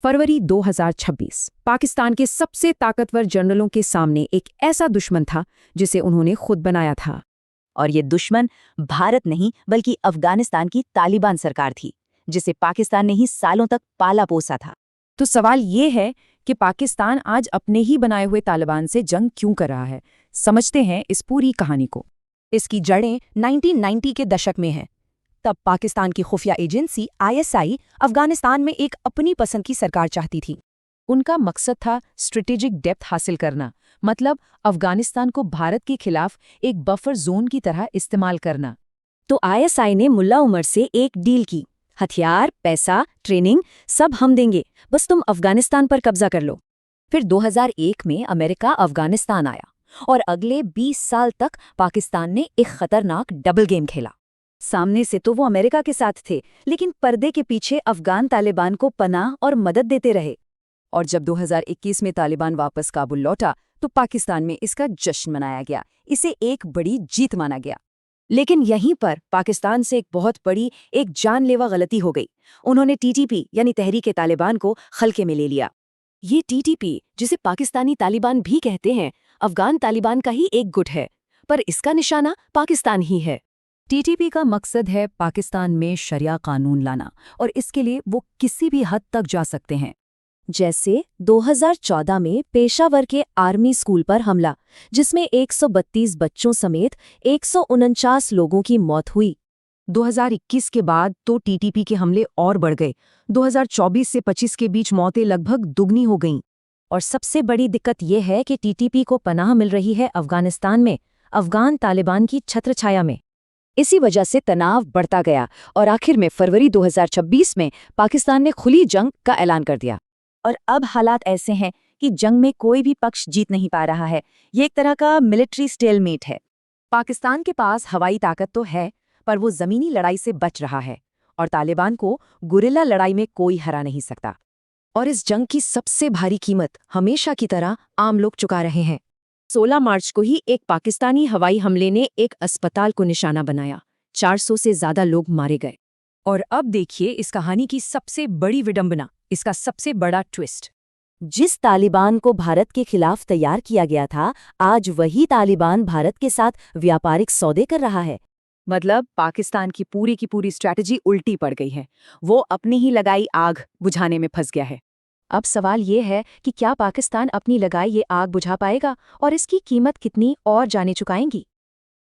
फरवरी 2026 पाकिस्तान के सबसे ताकतवर जनरलों के सामने एक ऐसा दुश्मन था जिसे उन्होंने खुद बनाया था। और ये दुश्मन भारत नहीं बल्कि अफगानिस्तान की तालिबान सरकार थी, जिसे पाकिस्तान ने ही सालों तक पाला पोसा था। तो सवाल ये है कि पाकिस्तान आज अपने ही बनाए हुए तालिबान से जंग क्यों कर रहा है। समझते हैं इस पूरी कहानी को। इसकी जड़ें 1990 के दशक में हैं। तब पाकिस्तान की खुफिया एजेंसी ISI अफगानिस्तान में एक अपनी पसंद की सरकार चाहती थी। उनका मकसद था स्ट्रेटेजिक डेप्थ हासिल करना, मतलब अफगानिस्तान को भारत के खिलाफ एक बफर जोन की तरह इस्तेमाल करना। तो ISI ने मुल्ला उमर से एक डील की, हथियार, पैसा, ट्रेनिंग सब हम देंगे, बस तुम अफगानिस्तान पर कब्जा कर लो। फिर 2001 में अमेरिका अफगानिस्तान आया और अगले 20 साल तक पाकिस्तान ने एक खतरनाक डबल गेम खेला। सामने से तो वो अमेरिका के साथ थे, लेकिन पर्दे के पीछे अफगान तालिबान को पनाह और मदद देते रहे। और जब 2021 में तालिबान वापस काबुल लौटा तो पाकिस्तान में इसका जश्न मनाया गया। इसे एक बड़ी जीत माना गया। लेकिन यहीं पर पाकिस्तान से एक बहुत बड़ी, एक जानलेवा गलती हो गई। उन्होंने TTP यानी तहरीक तालिबान को हल्के में ले लिया। ये TTP, जिसे पाकिस्तानी तालिबान भी कहते हैं, अफगान तालिबान का ही एक गुट है, पर इसका निशाना पाकिस्तान ही है। TTP का मकसद है पाकिस्तान में शरिया कानून लाना, और इसके लिए वो किसी भी हद तक जा सकते हैं। जैसे 2014 में पेशावर के आर्मी स्कूल पर हमला, जिसमें 132 बच्चों समेत 149 लोगों की मौत हुई। 2021 के बाद तो TTP के हमले और बढ़ गए। 2024 से 25 के बीच मौतें लगभग दुगनी हो गईं। और सबसे बड़ी दिक्कत यह है कि TTP को पनाह मिल रही है अफगानिस्तान में, अफगान तालिबान की छत्रछाया में। इसी वजह से तनाव बढ़ता गया और आखिर में फरवरी 2026 में पाकिस्तान ने खुली जंग का ऐलान कर दिया। और अब हालात ऐसे हैं कि जंग में कोई भी पक्ष जीत नहीं पा रहा है। ये एक तरह का मिलिट्री स्टेलमेट है। पाकिस्तान के पास हवाई ताकत तो है, पर वो ज़मीनी लड़ाई से बच रहा है, और तालिबान को गुरिल्ला लड़ाई में कोई हरा नहीं सकता। और इस जंग की सबसे भारी कीमत हमेशा की तरह आम लोग चुका रहे हैं। 16 मार्च को ही एक पाकिस्तानी हवाई हमले ने एक अस्पताल को निशाना बनाया। 400 से ज़्यादा लोग मारे गए। और अब देखिए इस कहानी की सबसे बड़ी विडंबना, इसका सबसे बड़ा ट्विस्ट। जिस तालिबान को भारत के खिलाफ तैयार किया गया था, आज वही तालिबान भारत के साथ व्यापारिक सौदे कर रहा है। मतलब पाकिस्तान की पूरी स्ट्रैटेजी उल्टी पड़ गई है। वो अपनी ही लगाई आग बुझाने में फंस गया है। अब सवाल ये है कि क्या पाकिस्तान अपनी लगाई ये आग बुझा पाएगा, और इसकी कीमत कितनी और जाने चुकाएंगी।